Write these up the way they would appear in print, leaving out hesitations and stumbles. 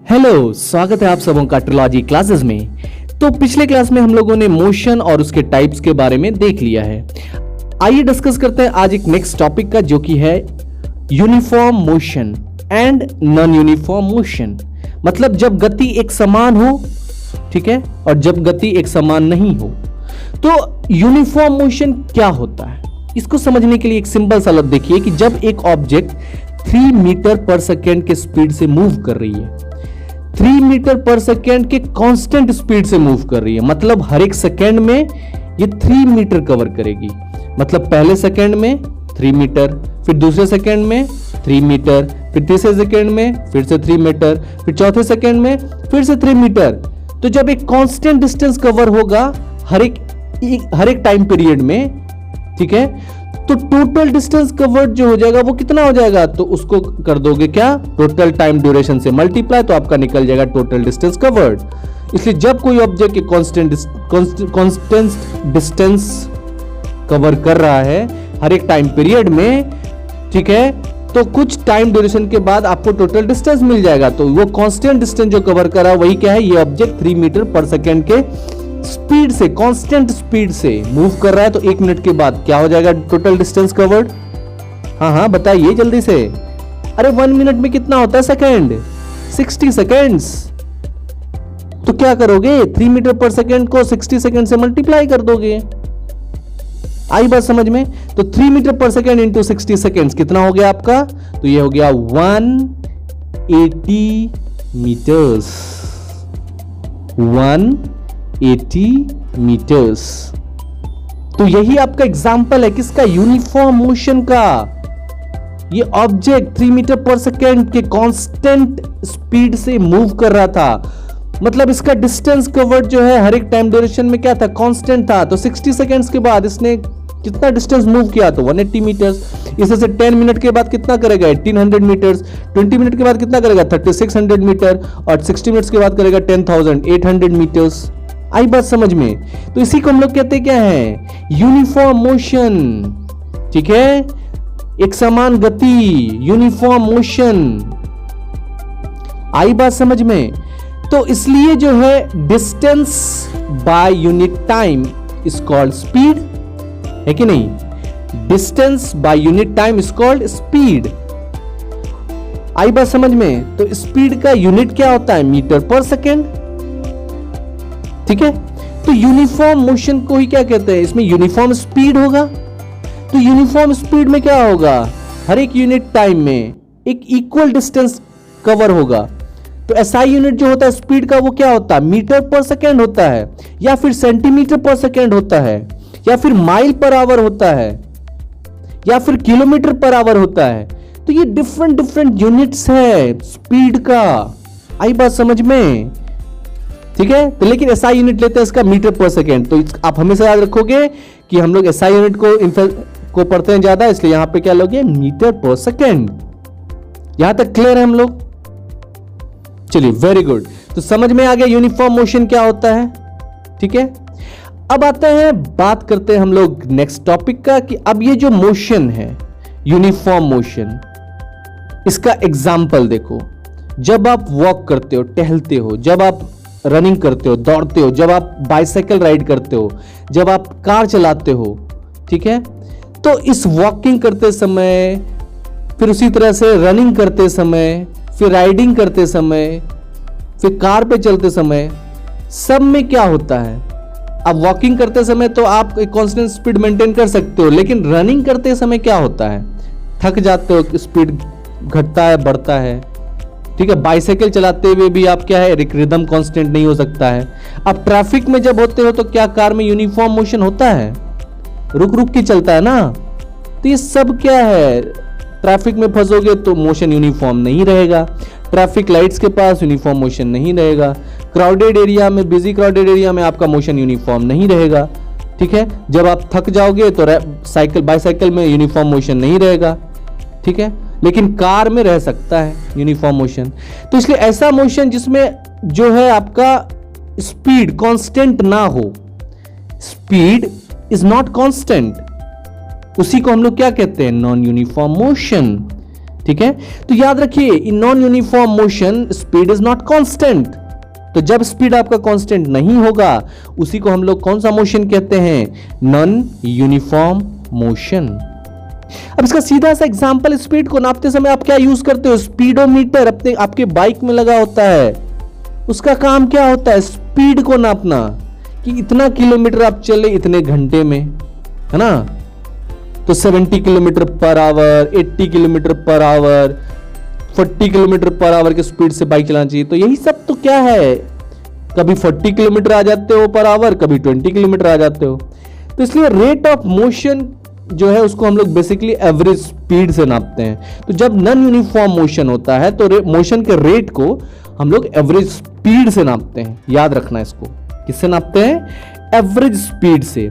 Hello, स्वागत है आप सबों का ट्रिलॉजी क्लासेस में। तो पिछले क्लास में हम लोगों ने मोशन और उसके टाइप्स के बारे में देख लिया है। आइए डिस्कस करते हैं आज एक नेक्स्ट टॉपिक का, जो कि है uniform motion and non uniform motion. मतलब जब गति एक समान हो, ठीक है, और जब गति एक समान नहीं हो। तो यूनिफॉर्म मोशन क्या होता है, इसको समझने के लिए एक सिंपल सा लफ्ज देखिए कि जब एक ऑब्जेक्ट 3 मीटर पर सेकेंड के स्पीड से मूव कर रही है, 3 मीटर पर सेकेंड के कांस्टेंट स्पीड से मूव कर रही है, मतलब हर एक सेकेंड में ये 3 मीटर कवर करेगी। मतलब पहले सेकेंड में 3 मीटर, फिर दूसरे सेकेंड में 3 मीटर, फिर तीसरे सेकेंड में फिर से 3 मीटर, फिर चौथे सेकेंड में फिर से 3 मीटर। तो जब एक कांस्टेंट डिस्टेंस कवर होगा हर एक टाइम पीरियड में, ठीक है, तो टोटल डिस्टेंस कवर्ड जो हो जाएगा वो कितना हो जाएगा, तो उसको कर दोगे क्या, टोटल टाइम ड्यूरेशन से मल्टीप्लाई, तो आपका निकल जाएगा टोटल डिस्टेंस कवर्ड। इसलिए जब कोई ऑब्जेक्ट के कांस्टेंट डिस्टेंस कवर कर रहा है हर एक टाइम पीरियड में, ठीक है, तो कुछ टाइम ड्यूरेशन के बाद आपको टोटल डिस्टेंस मिल जाएगा। तो वो कांस्टेंट डिस्टेंस जो कवर कर रहा है वही क्या है, ये ऑब्जेक्ट 3 मीटर पर सेकेंड के स्पीड से, कांस्टेंट स्पीड से मूव कर रहा है। तो 1 मिनट के बाद क्या हो जाएगा टोटल डिस्टेंस कवर्ड? हाँ बताइए जल्दी से। अरे 1 मिनट में कितना होता है सेकेंड? 60 सेकेंड्स। तो क्या करोगे, 3 मीटर पर सेकेंड को 60 सेकेंड से मल्टीप्लाई कर दोगे। आई बात समझ में? तो 3 मीटर पर सेकेंड इंटू 60 सेकेंड्स कितना हो गया आपका? तो ये हो गया 180 मीटर्स। 180 मीटर्स। तो यही आपका एग्जाम्पल है किसका, यूनिफॉर्म मोशन का। ये ऑब्जेक्ट 3 मीटर पर सेकेंड के कांस्टेंट स्पीड से मूव कर रहा था, मतलब इसका डिस्टेंस कवर्ड जो है हर एक टाइम ड्यूरेशन में क्या था, कांस्टेंट था। तो 60 सेकेंड्स के बाद इसने कितना डिस्टेंस मूव किया, तो 180 मीटर्स। इसे से 10 मिनट के बाद कितना करेगा, 1800 मीटर्स। 20 मिनट के बाद कितना करेगा, 3600 मीटर, और 60 मिनट्स के बाद करेगा 10,800 मीटर्स। आई बात समझ में? तो इसी को हम लोग कहते क्या है, यूनिफॉर्म मोशन, ठीक है, एक समान गति, यूनिफॉर्म मोशन। आई बात समझ में? तो इसलिए जो है distance by unit time is called speed, है कि नहीं? Distance by unit time is called speed. आई बात समझ में? तो स्पीड का यूनिट क्या होता है, मीटर पर सेकेंड, ठीक है। तो यूनिफॉर्म मोशन को ही क्या कहते हैं, इसमें यूनिफॉर्म स्पीड होगा। तो यूनिफॉर्म स्पीड में क्या होगा, हर एक यूनिट टाइम में एक इक्वल डिस्टेंस कवर होगा। तो एसआई यूनिट जो होता है स्पीड का वो क्या होता है, मीटर पर सेकेंड होता है, या फिर सेंटीमीटर पर सेकेंड होता है, या फिर माइल पर आवर होता है, या फिर किलोमीटर पर आवर होता है। तो ये डिफरेंट यूनिट्स है स्पीड का। आई बात समझ में? ठीक है। तो लेकिन एसआई यूनिट लेते हैं इसका मीटर पर सेकेंड। तो आप हमेशा याद रखोगे कि हम लोग एसआई यूनिट को पढ़ते हैं ज्यादा, इसलिए यहां पे क्या लोगे, मीटर पर सेकेंड। यहां तक क्लियर है हम लोग? चलिए, वेरी गुड। तो समझ में आ गया यूनिफॉर्म मोशन क्या होता है, ठीक है। अब आते हैं, बात करते हैं हम लोग नेक्स्ट टॉपिक का, कि अब ये जो मोशन है यूनिफॉर्म मोशन, इसका एग्जाम्पल देखो। जब आप वॉक करते हो, टहलते हो, जब आप रनिंग करते हो, दौड़ते हो, जब आप बाइसाइकिल राइड करते हो, जब आप कार चलाते हो, ठीक है, तो इस वॉकिंग करते समय, फिर उसी तरह से रनिंग करते समय, फिर राइडिंग करते समय, फिर कार पे चलते समय, सब में क्या होता है। अब वॉकिंग करते समय तो आप एक कांस्टेंट स्पीड मेंटेन कर सकते हो, लेकिन रनिंग करते समय क्या होता है, थक जाते हो, स्पीड घटता है, बढ़ता है, ठीक है। बाइसाइकिल चलाते हुए भी आप क्या है, एक रिदम कांस्टेंट नहीं हो सकता है। अब ट्रैफिक में जब होते हो तो क्या कार में यूनिफॉर्म मोशन होता है, रुक रुक के चलता है ना। तो ये सब क्या है, ट्रैफिक में फंसोगे तो मोशन यूनिफॉर्म नहीं रहेगा, ट्रैफिक लाइट्स के पास यूनिफॉर्म मोशन नहीं रहेगा, क्राउडेड एरिया में, बिजी क्राउडेड एरिया में आपका मोशन यूनिफॉर्म नहीं रहेगा, ठीक है। जब आप थक जाओगे तो बाइसाइकिल में यूनिफॉर्म मोशन नहीं रहेगा, ठीक है, लेकिन कार में रह सकता है यूनिफॉर्म मोशन। तो इसलिए ऐसा मोशन जिसमें जो है आपका स्पीड कांस्टेंट ना हो, स्पीड इज नॉट कांस्टेंट, उसी को हम लोग क्या कहते हैं, नॉन यूनिफॉर्म मोशन, ठीक है, तो याद रखिए in non uniform motion speed is not constant. तो जब स्पीड आपका कांस्टेंट नहीं होगा उसी को हम लोग कौन सा मोशन कहते हैं? Non uniform motion. अब इसका सीधा सा एग्जांपल, स्पीड को नापते समय आप क्या यूज करते हो? स्पीडोमीटर अपने आपके बाइक में लगा होता है, उसका काम क्या होता है? स्पीड को नापना कि इतना किलोमीटर आप चले इतने घंटे में, है ना। तो 70 kilometre per hour, 80 kilometre per hour, 40 kilometre per hour की स्पीड से बाइक चलाना चाहिए। तो यही सब तो क्या है, कभी 40 किलोमीटर आ जाते हो पर आवर, कभी 20 किलोमीटर आ जाते हो। तो इसलिए रेट ऑफ मोशन जो है उसको हम लोग बेसिकली एवरेज स्पीड से नापते हैं। तो जब नॉन यूनिफॉर्म मोशन होता है तो मोशन के रेट को हम लोग एवरेज स्पीड से नापते हैं। याद रखना इसको, किससे नापते हैं? एवरेज स्पीड से।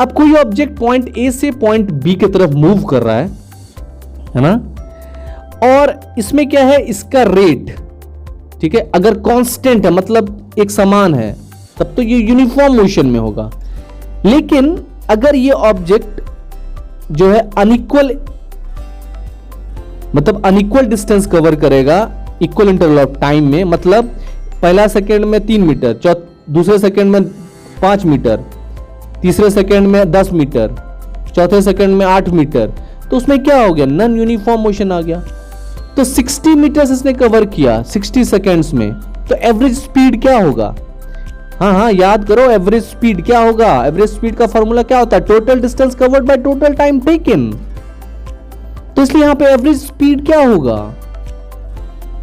अब कोई ऑब्जेक्ट पॉइंट ए से पॉइंट बी की तरफ मूव कर रहा है ना, और इसमें क्या है, इसका रेट, ठीक है, अगर कांस्टेंट है मतलब एक समान है तब तो ये यूनिफॉर्म मोशन में होगा। लेकिन अगर ये ऑब्जेक्ट जो है अनइक्वल, मतलब अनइक्वल डिस्टेंस कवर करेगा इक्वल इंटरवल ऑफ टाइम में, मतलब पहला सेकंड में 3 मीटर, दूसरे सेकंड में 5 मीटर, तीसरे सेकंड में 10 मीटर, चौथे सेकंड में 8 मीटर, तो उसमें क्या हो गया? नॉन यूनिफॉर्म मोशन आ गया। तो 60 मीटर इसने कवर किया 60 सेकंड्स में, तो एवरेज स्पीड क्या होगा? हाँ याद करो, एवरेज स्पीड क्या होगा? एवरेज स्पीड का फॉर्मूला क्या होता है? Total distance covered by total time taken. तो इसलिए यहां पे एवरेज स्पीड क्या होगा?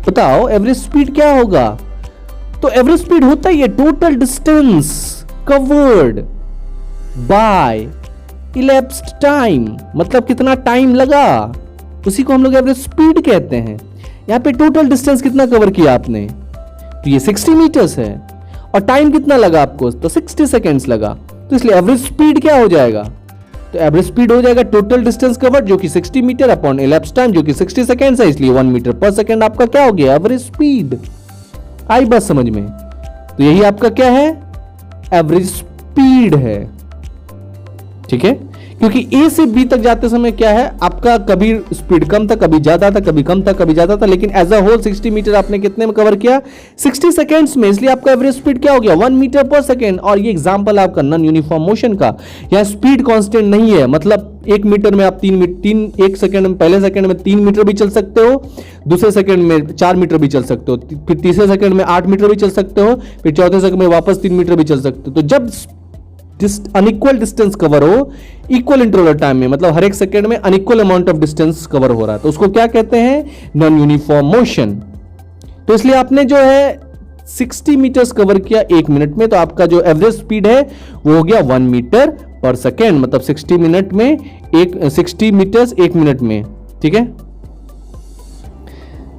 बताओ एवरेज स्पीड क्या होगा? तो एवरेज स्पीड होता ही है total distance covered by elapsed time, मतलब कितना टाइम लगा, उसी को हम लोग एवरेज स्पीड कहते हैं। यहां पे टोटल डिस्टेंस कितना कवर किया आपने? तो ये 60 मीटर्स है, और टाइम कितना लगा आपको? तो 60 सेकेंड्स लगा। तो इसलिए एवरेज स्पीड क्या हो जाएगा? तो एवरेज स्पीड हो जाएगा टोटल डिस्टेंस कवर्ड जो कि 60 मीटर अपॉन इलेप्स्ड टाइम जो कि 60 सेकेंड्स है, इसलिए 1 मीटर पर सेकेंड आपका क्या हो गया? Average speed. आई बात समझ में? तो यही आपका क्या है? एवरेज स्पीड है, ठीक है। क्योंकि ए से बी तक जाते समय क्या है आपका, कभी स्पीड कम था, कभी ज्यादा था, कभी कम था, कभी ज्यादा था, लेकिन एज अ होल 60 मीटर आपने कितने में कवर किया? 60 सेकेंड्स में। इसलिए आपका एवरेज स्पीड क्या हो गया? 1 मीटर पर सेकेंड। और ये एग्जांपल आपका नॉन यूनिफॉर्म मोशन का, यहाँ स्पीड कांस्टेंट नहीं है, मतलब 1 मीटर में आप 1 सेकंड में, पहले सेकंड में 3 मीटर भी चल सकते हो, दूसरे सेकंड में 4 मीटर भी चल सकते हो, फिर तीसरे सेकंड में 8 मीटर भी चल सकते हो, फिर चौथे सेकंड में वापस 3 मीटर भी चल सकते हो। तो जब अनइक्वल डिस्टेंस कवर हो इक्वल इंटरवल टाइम में, मतलब हर एक सेकंड में unequal amount of distance cover हो रहा है, तो उसको क्या कहते हैं? Non uniform motion. तो इसलिए आपने जो है 60 मीटर्स कवर किया 1 मिनट में, तो आपका जो एवरेज स्पीड है वो हो गया 1 मीटर पर सेकेंड, मतलब 60 मिनट में 60 मीटर्स 1 मिनट में, ठीक है।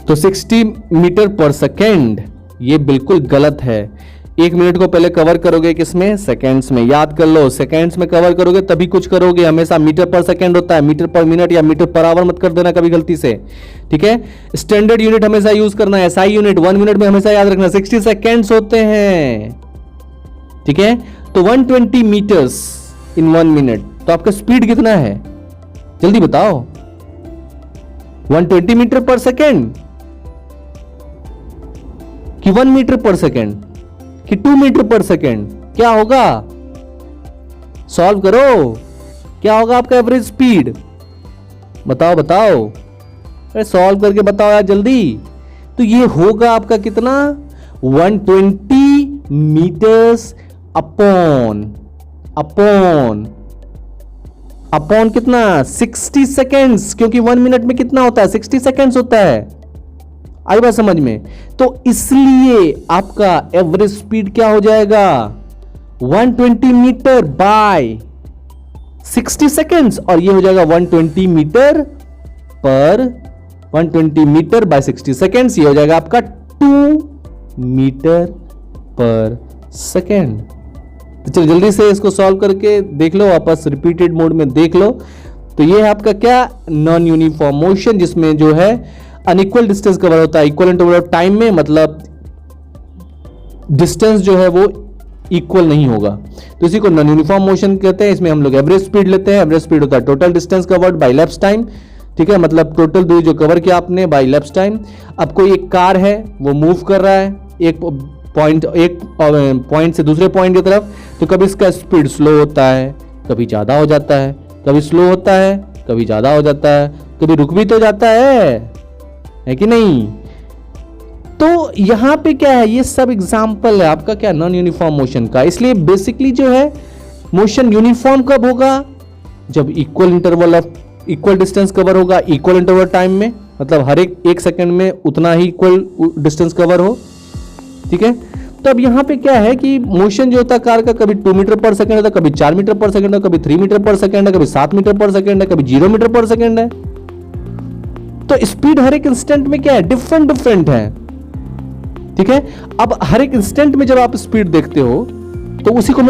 तो 60 मीटर पर सेकेंड ये बिल्कुल गलत है। 1 मिनट को पहले कवर करोगे किसमें? सेकेंड्स में। याद कर लो, सेकेंड्स में कवर करोगे तभी कुछ करोगे, हमेशा मीटर पर सेकेंड होता है, मीटर पर मिनट या मीटर पर आवर मत कर देना कभी गलती से, ठीक है। स्टैंडर्ड यूनिट हमेशा यूज करना है, एसआई यूनिट 1 मिनट में हमेशा याद रखना 60 सेकेंड्स होते हैं, ठीक है। तो 120 मीटर्स इन 1 मिनट, तो आपका स्पीड कितना है? जल्दी बताओ। 120 मीटर पर सेकेंड कि 1 मीटर पर सेकेंड कि 2 मीटर पर सेकेंड? क्या होगा? सॉल्व करो, क्या होगा आपका एवरेज स्पीड? बताओ बताओ, अरे सॉल्व करके बताओ यार जल्दी। तो ये होगा आपका कितना? 120 मीटर्स अपॉन कितना? 60 सेकेंड्स, क्योंकि 1 मिनट में कितना होता है? 60 सेकेंड्स होता है। आई बात समझ में? तो इसलिए आपका एवरेज स्पीड क्या हो जाएगा? 120 मीटर बाय 60 सेकेंड्स, और ये हो जाएगा 120 मीटर बाय 60 सेकेंड्स, ये हो जाएगा आपका 2 मीटर पर सेकेंड। तो चलो जल्दी से इसको सॉल्व करके देख लो, वापस रिपीटेड मोड में देख लो। तो ये है आपका क्या? नॉन यूनिफॉर्म मोशन, जिसमें जो है अनइक्वल डिस्टेंस कवर होता है इक्वल इंटरवल ऑफ टाइम में, मतलब डिस्टेंस जो है वो इक्वल नहीं होगा, तो इसी को नॉन यूनिफॉर्म मोशन कहते हैं। इसमें हम लोग एवरेज स्पीड लेते हैं। एवरेज स्पीड होता है total distance covered by elapsed time, ठीक है, मतलब टोटल दूरी जो कवर किया आपने बाय इलेप्स टाइम। अब कोई एक कार है वो मूव कर रहा है एक पॉइंट से दूसरे पॉइंट की तरफ, तो कभी इसका स्पीड स्लो होता है, कभी ज़्यादा हो जाता है, कभी स्लो होता है, कभी ज़्यादा हो जाता है, कभी रुक भी तो जाता है कि नहीं। तो यहाँ पे क्या है, ये सब एग्जाम्पल है आपका क्या नॉन यूनिफॉर्म मोशन का। इसलिए बेसिकली जो है मोशन यूनिफॉर्म कब होगा, जब इक्वल डिस्टेंस कवर होगा इक्वल इंटरवल टाइम में, मतलब हर एक सेकंड में उतना ही इक्वल डिस्टेंस कवर हो। ठीक है, तो अब यहाँ पे क्या है कि मोशन जो होता है कार का, कभी 2 मीटर पर सेकंड होता है, कभी 4 मीटर पर सेकंड है, कभी 3 मीटर पर सेकंड है, कभी 7 मीटर पर सेकंड है, कभी 0 मीटर पर सेकंड है। तो स्पीड हर एक इंस्टेंट में क्या है, डिफरेंट है। ठीक है, अब हर एक इंस्टेंट में जब आप स्पीड देखते हो तो उसी को